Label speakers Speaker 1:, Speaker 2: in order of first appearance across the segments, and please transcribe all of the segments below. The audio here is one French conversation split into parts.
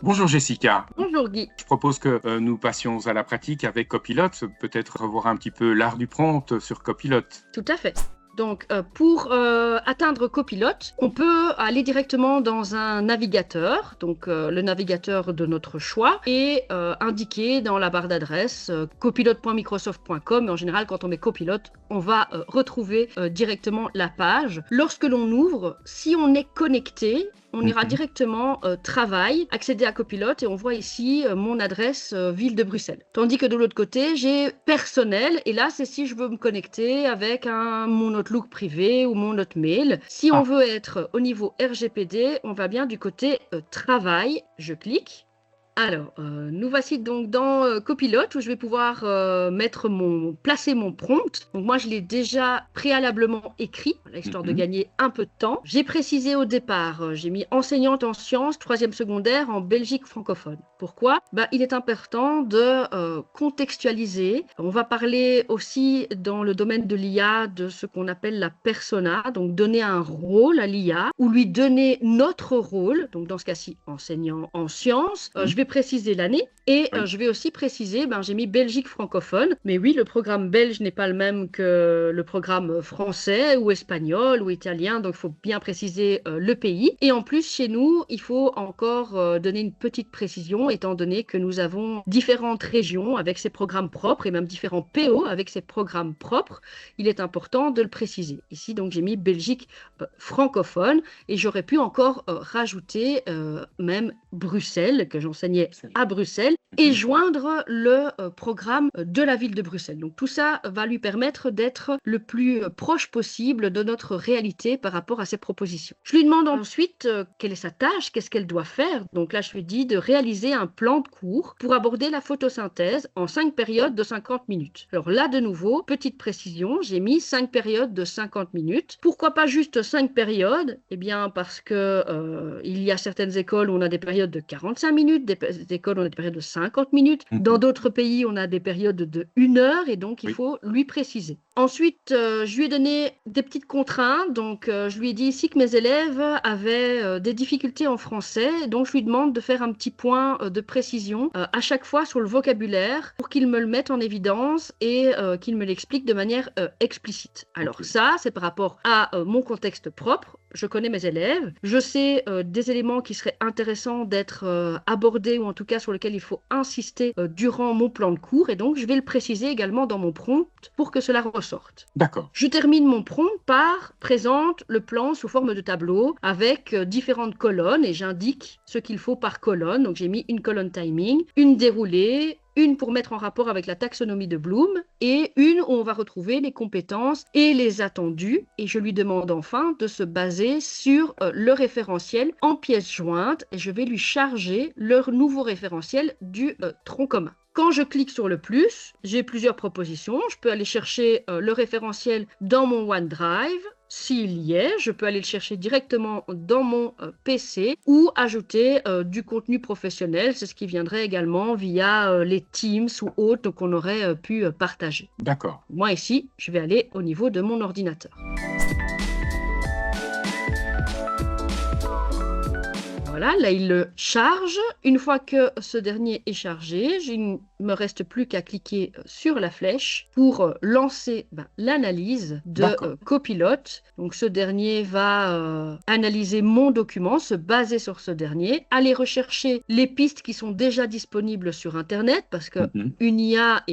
Speaker 1: Bonjour Jessica.
Speaker 2: Bonjour Guy.
Speaker 1: Je propose que nous passions à la pratique avec Copilot, peut-être revoir un petit peu l'art du prompt sur Copilot.
Speaker 2: Tout à fait. Donc, pour atteindre Copilot, on peut aller directement dans un navigateur, donc le navigateur de notre choix, et indiquer dans la barre d'adresse copilot.microsoft.com. En général, quand on met Copilot, on va retrouver directement la page. Lorsque l'on ouvre, si on est connecté, on ira directement travail, accéder à Copilot et on voit ici mon adresse ville de Bruxelles. Tandis que de l'autre côté, j'ai personnel et là, c'est si je veux me connecter avec mon Outlook privé ou mon Hotmail. Si on veut être au niveau RGPD, on va bien du côté travail. Je clique. Alors, nous voici donc dans Copilot où je vais pouvoir placer mon prompt. Donc moi, je l'ai déjà préalablement écrit, histoire de gagner un peu de temps. J'ai précisé au départ, j'ai mis enseignante en sciences, 3e secondaire en Belgique francophone. Pourquoi ? Il est important de contextualiser. On va parler aussi dans le domaine de l'IA de ce qu'on appelle la persona, donc donner un rôle à l'IA ou lui donner notre rôle, donc dans ce cas-ci, enseignant en sciences. Je vais préciser l'année et je vais aussi préciser, j'ai mis Belgique francophone, mais oui, le programme belge n'est pas le même que le programme français ou espagnol ou italien, donc il faut bien préciser le pays. Et en plus, chez nous, il faut encore donner une petite précision, étant donné que nous avons différentes régions avec ses programmes propres et même différents PO avec ses programmes propres. Il est important de le préciser. Ici, donc, j'ai mis Belgique francophone et j'aurais pu encore rajouter même Bruxelles, que j'enseignais à Bruxelles, et joindre le programme de la ville de Bruxelles. Donc tout ça va lui permettre d'être le plus proche possible de notre réalité par rapport à ses propositions. Je lui demande ensuite quelle est sa tâche, qu'est-ce qu'elle doit faire. Donc là, je lui dis de réaliser un plan de cours pour aborder la photosynthèse en 5 périodes de 50 minutes. Alors là, de nouveau, petite précision, j'ai mis 5 périodes de 50 minutes. Pourquoi pas juste 5 périodes ? Eh bien, parce que il y a certaines écoles où on a des périodes de 45 minutes, des écoles, on a des périodes de 50 minutes. Dans d'autres pays, on a des périodes de 1 heure et donc il faut lui préciser. Ensuite, je lui ai donné des petites contraintes. Donc, je lui ai dit ici que mes élèves avaient des difficultés en français. Donc, je lui demande de faire un petit point de précision à chaque fois sur le vocabulaire pour qu'il me le mette en évidence et qu'il me l'explique de manière explicite. Alors ça, c'est par rapport à mon contexte propre. Je connais mes élèves, je sais des éléments qui seraient intéressants d'être abordés ou en tout cas sur lesquels il faut insister durant mon plan de cours et donc je vais le préciser également dans mon prompt pour que cela ressorte.
Speaker 1: D'accord.
Speaker 2: Je termine mon prompt par présente le plan sous forme de tableau avec différentes colonnes et j'indique ce qu'il faut par colonne. Donc j'ai mis une colonne timing, une déroulée, une pour mettre en rapport avec la taxonomie de Bloom et une où on va retrouver les compétences et les attendus. Et je lui demande enfin de se baser sur le référentiel en pièces jointes et je vais lui charger leur nouveau référentiel du tronc commun. Quand je clique sur le plus, j'ai plusieurs propositions. Je peux aller chercher le référentiel dans mon OneDrive. S'il y est, je peux aller le chercher directement dans mon PC ou ajouter du contenu professionnel. C'est ce qui viendrait également via les Teams ou autres qu'on aurait pu partager.
Speaker 1: D'accord.
Speaker 2: Moi ici, je vais aller au niveau de mon ordinateur. Voilà, là il le charge. Une fois que ce dernier est chargé, il ne me reste plus qu'à cliquer sur la flèche pour lancer l'analyse de Copilot. Donc ce dernier va analyser mon document, se baser sur ce dernier, aller rechercher les pistes qui sont déjà disponibles sur Internet parce que une IA,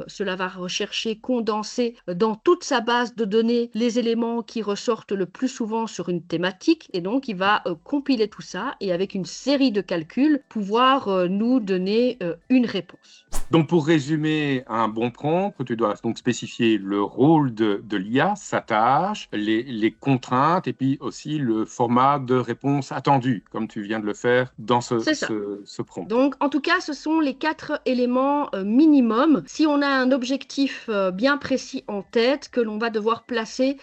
Speaker 2: cela va rechercher, condenser dans toute sa base de données les éléments qui ressortent le plus souvent sur une thématique et donc il va compiler tout ça et avec une série de calculs, pouvoir nous donner une réponse.
Speaker 1: Donc, pour résumer un bon prompt, tu dois donc spécifier le rôle de l'IA, sa tâche, les contraintes et puis aussi le format de réponse attendu, comme tu viens de le faire dans ce prompt.
Speaker 2: Donc, en tout cas, ce sont les 4 éléments minimum. Si on a un objectif bien précis en tête que l'on va devoir placer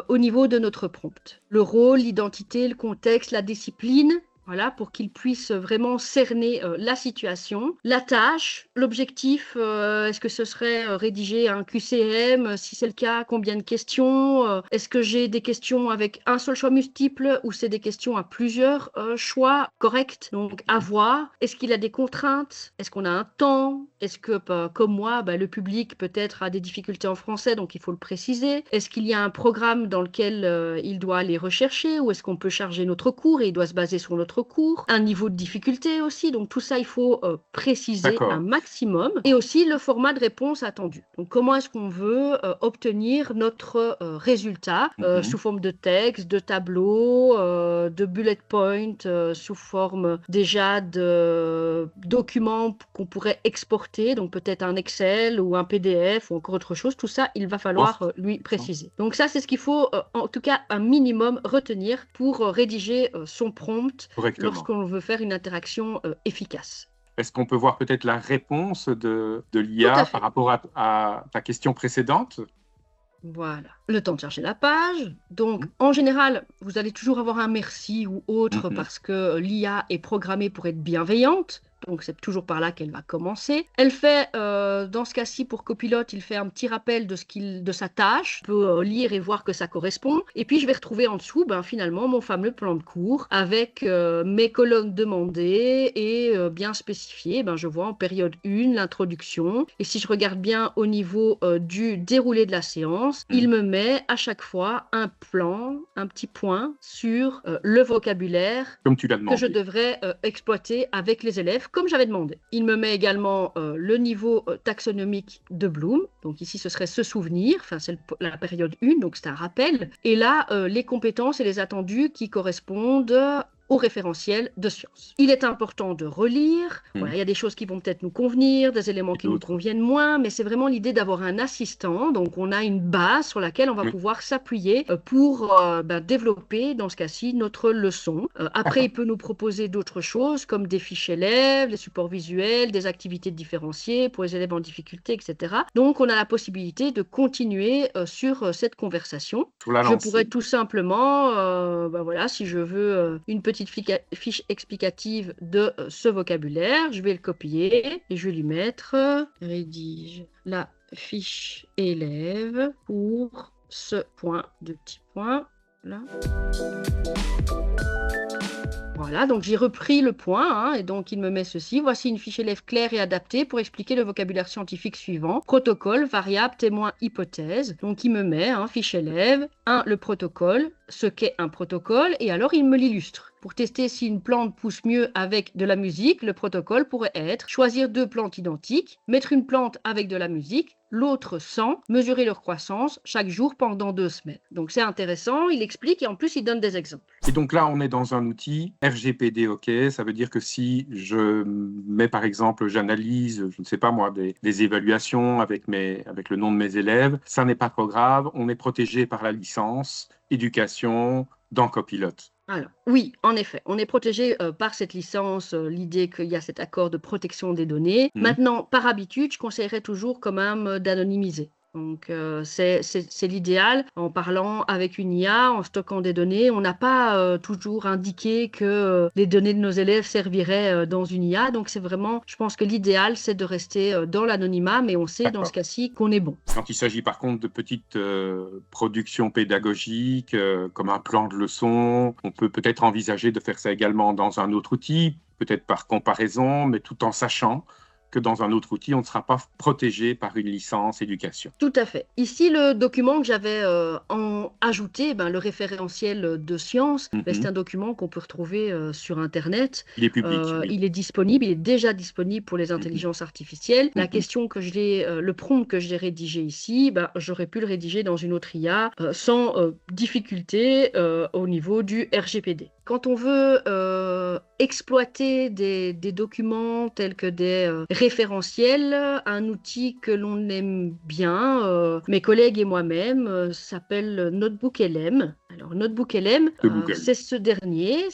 Speaker 2: au niveau de notre prompt. Le rôle, l'identité, le contexte, la discipline Voilà, pour qu'ils puissent vraiment cerner la situation, la tâche, l'objectif, est-ce que ce serait rédiger un QCM? Si c'est le cas, combien de questions? Est-ce que j'ai des questions avec un seul choix multiple ou c'est des questions à plusieurs choix corrects? Donc, à voir. Est-ce qu'il a des contraintes? Est-ce qu'on a un temps? Est-ce que, comme moi, le public peut-être a des difficultés en français, donc il faut le préciser? Est-ce qu'il y a un programme dans lequel il doit aller rechercher ou est-ce qu'on peut charger notre cours et il doit se baser sur notre cours, un niveau de difficulté aussi, donc tout ça il faut préciser un maximum, et aussi le format de réponse attendu. Donc comment est-ce qu'on veut obtenir notre résultat sous forme de texte, de tableau, de bullet point, sous forme déjà de documents qu'on pourrait exporter, donc peut-être un Excel ou un PDF ou encore autre chose, tout ça il va falloir lui préciser. Donc ça c'est ce qu'il faut en tout cas un minimum retenir pour rédiger son prompt lorsqu'on veut faire une interaction efficace.
Speaker 1: Est-ce qu'on peut voir peut-être la réponse de l'IA par rapport à ta question précédente?
Speaker 2: Voilà, le temps de chercher la page. Donc, en général, vous allez toujours avoir un merci ou autre parce que l'IA est programmée pour être bienveillante. Donc, c'est toujours par là qu'elle va commencer. Elle fait, dans ce cas-ci, pour Copilot, il fait un petit rappel de sa tâche. Je peux lire et voir que ça correspond. Et puis, je vais retrouver en dessous, finalement, mon fameux plan de cours avec mes colonnes demandées et bien spécifiées. Je vois en période 1 l'introduction. Et si je regarde bien au niveau du déroulé de la séance, il me met à chaque fois un plan, un petit point sur le vocabulaire
Speaker 1: comme tu l'as demandé,
Speaker 2: que je devrais exploiter avec les élèves, comme j'avais demandé. Il me met également le niveau taxonomique de Bloom. Donc ici, ce serait se souvenir. Enfin, c'est la période 1, donc c'est un rappel. Et là, les compétences et les attendus qui correspondent au référentiel de sciences. Il est important de relire. Voilà, il y a des choses qui vont peut-être nous convenir, des éléments qui nous conviennent moins, mais c'est vraiment l'idée d'avoir un assistant. Donc, on a une base sur laquelle on va pouvoir s'appuyer pour développer, dans ce cas-ci, notre leçon. Après, il peut nous proposer d'autres choses, comme des fiches élèves, des supports visuels, des activités différenciées pour les élèves en difficulté, etc. Donc, on a la possibilité de continuer sur cette conversation. Je pourrais tout simplement, voilà, si je veux une petite fiche explicative de ce vocabulaire, je vais le copier et je vais lui mettre rédige la fiche élève pour ce point, de petits points là. Voilà, donc j'ai repris le point, et donc il me met ceci. Voici une fiche élève claire et adaptée pour expliquer le vocabulaire scientifique suivant. Protocole, variable, témoin, hypothèse. Donc il me met, fiche élève, le protocole, ce qu'est un protocole, et alors il me l'illustre. Pour tester si une plante pousse mieux avec de la musique, le protocole pourrait être choisir 2 plantes identiques, mettre une plante avec de la musique, l'autre sans, mesurer leur croissance chaque jour pendant 2 semaines. Donc c'est intéressant, il explique et en plus il donne des exemples.
Speaker 1: Et donc là, on est dans un outil RGPD, OK, ça veut dire que si je mets par exemple, j'analyse, je ne sais pas moi, des évaluations avec le nom de mes élèves, ça n'est pas trop grave, on est protégé par la licence éducation dans Copilot.
Speaker 2: Alors, oui, en effet, on est protégé par cette licence, l'idée qu'il y a cet accord de protection des données. Maintenant, par habitude, je conseillerais toujours quand même d'anonymiser. Donc, c'est l'idéal. En parlant avec une IA, en stockant des données, on n'a pas toujours indiqué que les données de nos élèves serviraient dans une IA. Donc, c'est vraiment, je pense que l'idéal, c'est de rester dans l'anonymat, mais on sait dans ce cas-ci qu'on est bon.
Speaker 1: Quand il s'agit par contre de petites productions pédagogiques, comme un plan de leçon, on peut peut-être envisager de faire ça également dans un autre outil, peut-être par comparaison, mais tout en sachant que dans un autre outil, on ne sera pas protégé par une licence éducation.
Speaker 2: Tout à fait. Ici, le document que j'avais ajouté, le référentiel de sciences, c'est un document qu'on peut retrouver sur Internet.
Speaker 1: Il est public. Oui.
Speaker 2: Il est disponible, il est déjà disponible pour les intelligences artificielles. La question que le prompt que j'ai rédigé ici, j'aurais pu le rédiger dans une autre IA sans difficulté au niveau du RGPD. Quand on veut exploiter des documents tels que des référentiels, un outil que l'on aime bien, mes collègues et moi-même, s'appelle Notebook LM. Alors, Notebook LM,
Speaker 1: de Google.
Speaker 2: c'est ce dernier.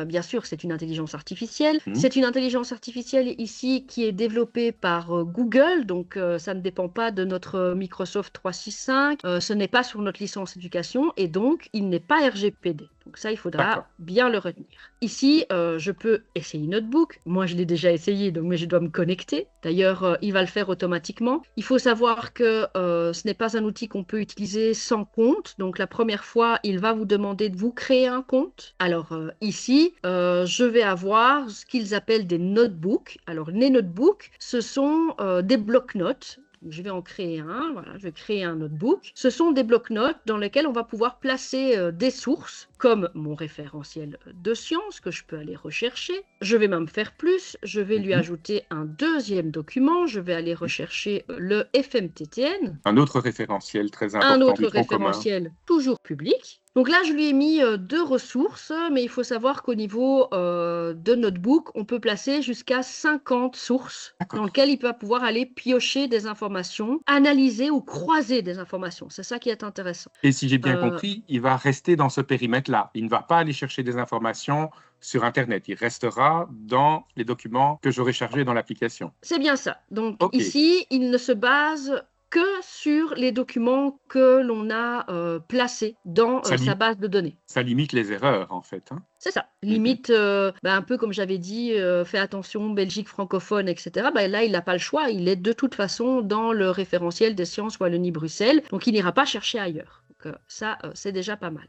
Speaker 2: Bien sûr, c'est une intelligence artificielle. C'est une intelligence artificielle ici qui est développée par Google. Donc, ça ne dépend pas de notre Microsoft 365. Ce n'est pas sur notre licence éducation et donc, il n'est pas RGPD. Donc ça, il faudra bien le retenir. Ici, je peux essayer Notebook. Moi, je l'ai déjà essayé, mais je dois me connecter. D'ailleurs, il va le faire automatiquement. Il faut savoir que ce n'est pas un outil qu'on peut utiliser sans compte. Donc la première fois, il va vous demander de vous créer un compte. Alors ici, je vais avoir ce qu'ils appellent des notebooks. Alors les notebooks, ce sont des blocs-notes. Je vais en créer un, voilà, je vais créer un notebook. Ce sont des blocs-notes dans lesquels on va pouvoir placer des sources, comme mon référentiel de sciences que je peux aller rechercher. Je vais même faire plus, je vais lui ajouter un deuxième document, je vais aller rechercher le FMTTN.
Speaker 1: Un autre référentiel très important.
Speaker 2: Un autre référentiel toujours public. Donc là, je lui ai mis 2 ressources, mais il faut savoir qu'au niveau de Notebook, on peut placer jusqu'à 50 sources dans lesquelles il va pouvoir aller piocher des informations, analyser ou croiser des informations. C'est ça qui est intéressant.
Speaker 1: Et si j'ai bien compris, il va rester dans ce périmètre-là. Il ne va pas aller chercher des informations sur Internet. Il restera dans les documents que j'aurai chargés dans l'application.
Speaker 2: C'est bien ça. Donc ici, il ne se base que sur les documents que l'on a placés dans sa base de données.
Speaker 1: Ça limite les erreurs, en fait.
Speaker 2: C'est ça. Limite, un peu comme j'avais dit, fais attention, Belgique francophone, etc. Là, il n'a pas le choix. Il est de toute façon dans le référentiel des sciences Wallonie-Bruxelles. Donc, il n'ira pas chercher ailleurs. Donc, ça, c'est déjà pas mal.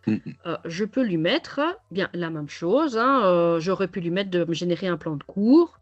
Speaker 2: Je peux lui mettre bien la même chose. J'aurais pu lui mettre de me générer un plan de cours.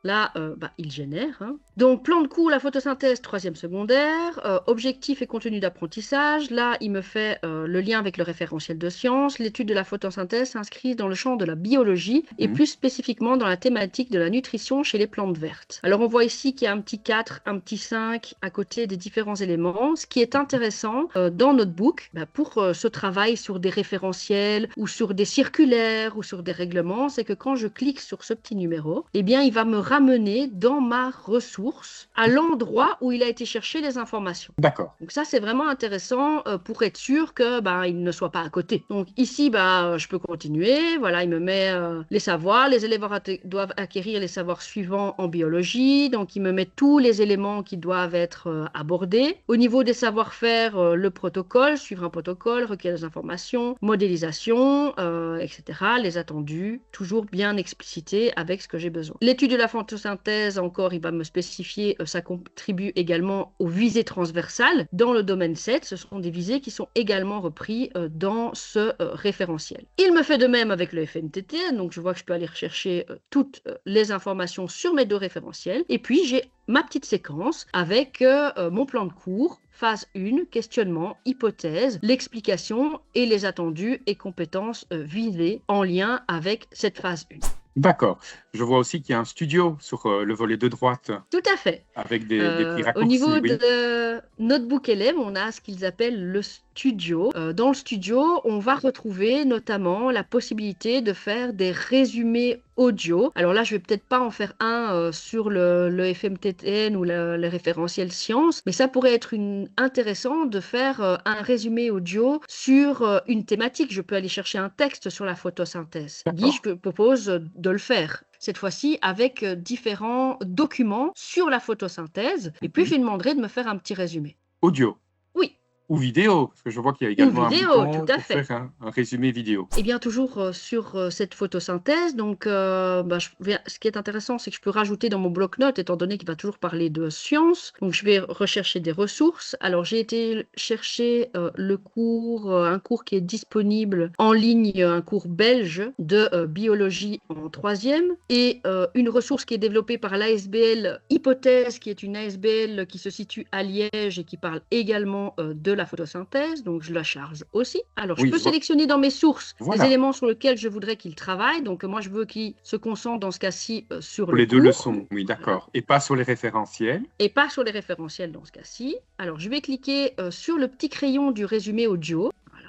Speaker 2: Là, il génère. Donc, plan de cours, la photosynthèse, 3e secondaire, objectif et contenu d'apprentissage. Là, il me fait le lien avec le référentiel de sciences. L'étude de la photosynthèse s'inscrit dans le champ de la biologie et plus spécifiquement dans la thématique de la nutrition chez les plantes vertes. Alors, on voit ici qu'il y a un petit 4, un petit 5 à côté des différents éléments. Ce qui est intéressant dans Notebook, pour ce travail sur des référentiels ou sur des circulaires ou sur des règlements, c'est que quand je clique sur ce petit numéro, eh bien, il va me ramener dans ma ressource à l'endroit où il a été chercher les informations.
Speaker 1: D'accord.
Speaker 2: Donc ça, c'est vraiment intéressant pour être sûr que il ne soit pas à côté. Donc ici, je peux continuer. Voilà, il me met les savoirs. Les élèves doivent acquérir les savoirs suivants en biologie. Donc il me met tous les éléments qui doivent être abordés. Au niveau des savoir-faire, le protocole, suivre un protocole, recueillir des informations, modélisation, etc. Les attendus, toujours bien explicités avec ce que j'ai besoin. L'étude de la photosynthèse, encore, il va me spécifier, ça contribue également aux visées transversales. Dans le domaine 7, ce sont des visées qui sont également repris dans ce référentiel. Il me fait de même avec le FMTT, donc je vois que je peux aller rechercher toutes les informations sur mes 2 référentiels. Et puis, j'ai ma petite séquence avec mon plan de cours, phase 1, questionnement, hypothèse, l'explication et les attendus et compétences visées en lien avec cette phase 1.
Speaker 1: D'accord. Je vois aussi qu'il y a un studio sur le volet de droite.
Speaker 2: Tout à fait.
Speaker 1: Avec des petits raccourcis.
Speaker 2: Au niveau de Notebook LM, on a ce qu'ils appellent le studio. Dans le studio, on va retrouver notamment la possibilité de faire des résumés audio. Alors là, je vais peut-être pas en faire un sur le FMTTN ou le référentiel sciences, mais ça pourrait être intéressant de faire un résumé audio sur une thématique. Je peux aller chercher un texte sur la photosynthèse. Guy, je propose de le faire. Cette fois-ci avec différents documents sur la photosynthèse. Et puis, je lui demanderai de me faire un petit résumé.
Speaker 1: Audio.
Speaker 2: Oui.
Speaker 1: Ou vidéo, parce que je vois qu'il y a également
Speaker 2: vidéo,
Speaker 1: un bouton
Speaker 2: tout à
Speaker 1: pour
Speaker 2: fait.
Speaker 1: faire un résumé vidéo.
Speaker 2: Et bien, toujours sur cette photosynthèse, donc ce qui est intéressant, c'est que je peux rajouter dans mon bloc-notes, étant donné qu'il va toujours parler de sciences. Donc, je vais rechercher des ressources. Alors, j'ai été chercher un cours qui est disponible en ligne, un cours belge de biologie en 3e, et une ressource qui est développée par l'ASBL Hypothèse, qui est une ASBL qui se situe à Liège et qui parle également de la la photosynthèse, donc je la charge aussi. Alors, je
Speaker 1: Oui,
Speaker 2: peux
Speaker 1: je vois.
Speaker 2: sélectionner dans mes sources les
Speaker 1: Voilà,
Speaker 2: éléments sur lesquels je voudrais qu'il travaille. Donc, moi, je veux qu'il se concentre dans ce cas-ci sur
Speaker 1: pour
Speaker 2: le
Speaker 1: les deux
Speaker 2: cours.
Speaker 1: leçons, oui,
Speaker 2: Voilà.
Speaker 1: d'accord. Et pas sur les référentiels.
Speaker 2: Et pas sur les référentiels dans ce cas-ci. Alors, je vais cliquer sur le petit crayon du résumé audio. Voilà.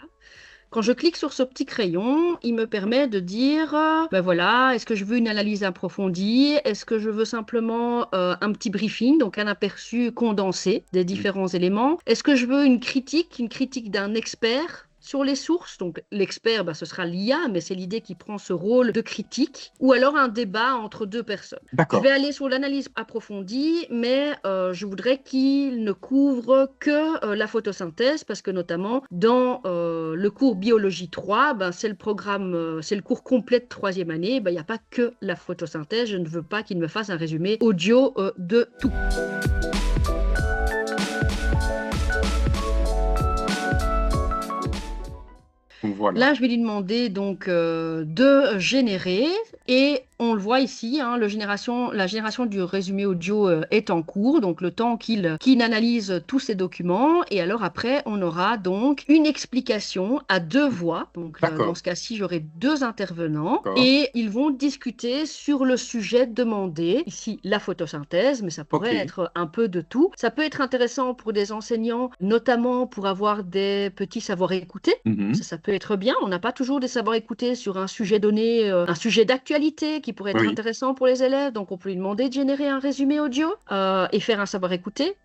Speaker 2: Quand je clique sur ce petit crayon, il me permet de dire, ben voilà, est-ce que je veux une analyse approfondie? Est-ce que je veux simplement un petit briefing, donc un aperçu condensé des différents éléments? Est-ce que je veux une critique d'un expert sur les sources? Donc l'expert, ben, ce sera l'IA, mais c'est l'idée qui prend ce rôle de critique. Ou alors un débat entre deux personnes. Je vais
Speaker 1: D'accord.
Speaker 2: aller sur l'analyse approfondie, mais je voudrais qu'il ne couvre que la photosynthèse, parce que notamment dans le cours biologie 3, ben, c'est le programme, c'est le cours complet de troisième année, ben, il n'y a pas que la photosynthèse. Je ne veux pas qu'il me fasse un résumé audio de tout.
Speaker 1: Donc voilà.
Speaker 2: Là, je vais lui demander donc de générer et on le voit ici, hein, la génération du résumé audio est en cours, donc le temps qu'il analyse tous ces documents. Et alors après, on aura donc une explication à deux voix. Donc dans
Speaker 1: D'accord.
Speaker 2: ce cas-ci, j'aurai deux intervenants
Speaker 1: D'accord.
Speaker 2: et ils vont discuter sur le sujet demandé. Ici, la photosynthèse, mais ça pourrait
Speaker 1: Ok.
Speaker 2: être un peu de tout. Ça peut être intéressant pour des enseignants, notamment pour avoir des petits savoirs écoutés.
Speaker 1: Mhm.
Speaker 2: Ça peut être bien. On n'a pas toujours des savoirs écoutés sur un sujet donné, un sujet d'actualité qui pourrait être
Speaker 1: Oui.
Speaker 2: intéressant pour les élèves. Donc, on peut lui demander de générer un résumé audio et faire un savoir écouter.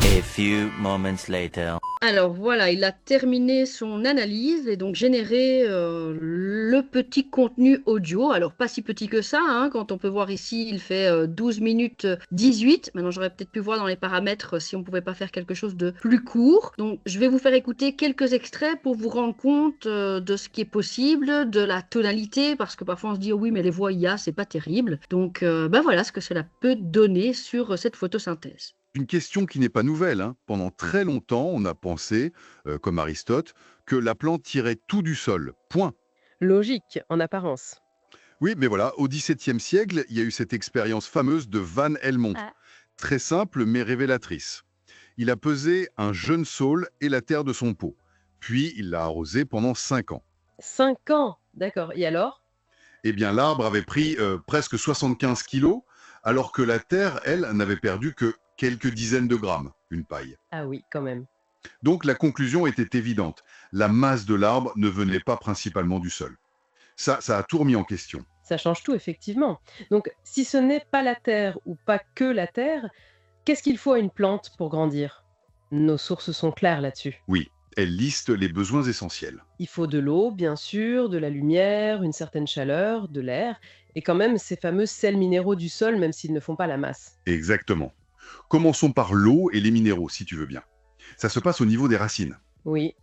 Speaker 3: A few moments later.
Speaker 2: Alors voilà, il a terminé son analyse et donc généré le petit contenu audio. Alors pas si petit que ça, hein, quand on peut voir ici, il fait 12 minutes 18. Maintenant, j'aurais peut-être pu voir dans les paramètres si on ne pouvait pas faire quelque chose de plus court. Donc je vais vous faire écouter quelques extraits pour vous rendre compte de ce qui est possible, de la tonalité, parce que parfois on se dit oh oui, mais les voix IA, c'est pas terrible. Donc ben voilà ce que cela peut donner sur cette photosynthèse.
Speaker 4: Une question qui n'est pas nouvelle, hein. Pendant très longtemps, on a pensé, comme Aristote, que la plante tirait tout du sol. Point.
Speaker 5: Logique, en apparence.
Speaker 4: Oui, mais voilà, au XVIIe siècle, il y a eu cette expérience fameuse de Van Helmont.
Speaker 5: Ah.
Speaker 4: Très simple, mais révélatrice. Il a pesé un jeune saule et la terre de son pot. Puis, il l'a arrosé pendant 5 ans.
Speaker 5: 5 ans, d'accord. Et alors?
Speaker 4: Eh bien, l'arbre avait pris presque 75 kilos, alors que la terre, elle, n'avait perdu que quelques dizaines de grammes, une paille.
Speaker 5: Ah oui, quand même.
Speaker 4: Donc la conclusion était évidente. La masse de l'arbre ne venait pas principalement du sol. Ça a tout remis en question.
Speaker 5: Ça change tout, effectivement. Donc, si ce n'est pas la terre ou pas que la terre, qu'est-ce qu'il faut à une plante pour grandir? Nos sources sont claires là-dessus.
Speaker 4: Oui, elle liste les besoins essentiels.
Speaker 5: Il faut de l'eau, bien sûr, de la lumière, une certaine chaleur, de l'air, et quand même ces fameux sels minéraux du sol, même s'ils ne font pas la masse.
Speaker 4: Exactement. Commençons par l'eau et les minéraux, si tu veux bien. Ça se passe au niveau des racines.
Speaker 5: Oui,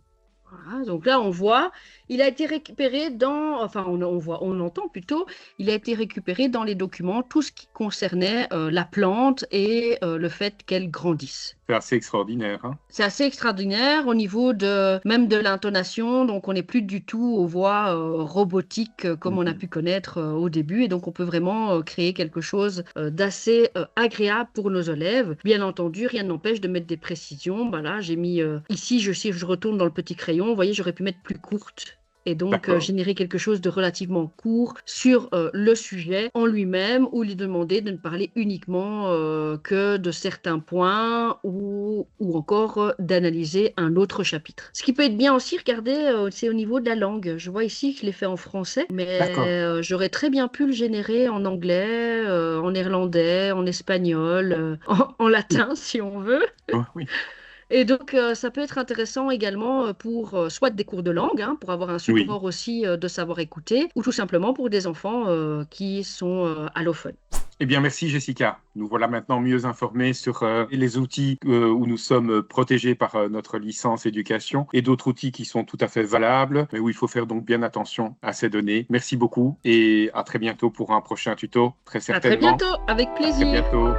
Speaker 2: Voilà, donc là, on voit, il a été récupéré dans, enfin, on entend plutôt, il a été récupéré dans les documents tout ce qui concernait la plante et le fait qu'elle grandisse.
Speaker 1: C'est assez extraordinaire. Hein.
Speaker 2: C'est assez extraordinaire au niveau même de l'intonation, donc on n'est plus du tout aux voix robotiques comme on a pu connaître au début, et donc on peut vraiment créer quelque chose d'assez agréable pour nos élèves. Bien entendu, rien n'empêche de mettre des précisions. Ben là, j'ai mis ici, si je retourne dans le petit crayon, vous voyez, j'aurais pu mettre plus courte. Et donc
Speaker 1: D'accord.
Speaker 2: générer quelque chose de relativement court sur le sujet en lui-même, ou lui demander de ne parler uniquement que de certains points, ou encore d'analyser un autre chapitre. Ce qui peut être bien aussi, regardez, c'est au niveau de la langue. Je vois ici que je l'ai fait en français, mais
Speaker 1: D'accord.
Speaker 2: j'aurais très bien pu le générer en anglais, en néerlandais, en espagnol, en latin si on veut.
Speaker 1: Oh, oui.
Speaker 2: Et donc, ça peut être intéressant également pour soit des cours de langue, hein, pour avoir un
Speaker 1: Oui.
Speaker 2: support aussi de savoir écouter, ou tout simplement pour des enfants qui sont allophones.
Speaker 1: Eh bien, merci Jessica. Nous voilà maintenant mieux informés sur les outils où nous sommes protégés par notre licence éducation et d'autres outils qui sont tout à fait valables, mais où il faut faire donc bien attention à ces données. Merci beaucoup et à très bientôt pour un prochain tuto, très
Speaker 2: À très
Speaker 1: certainement.
Speaker 2: bientôt, avec
Speaker 1: À très
Speaker 2: plaisir.
Speaker 1: bientôt.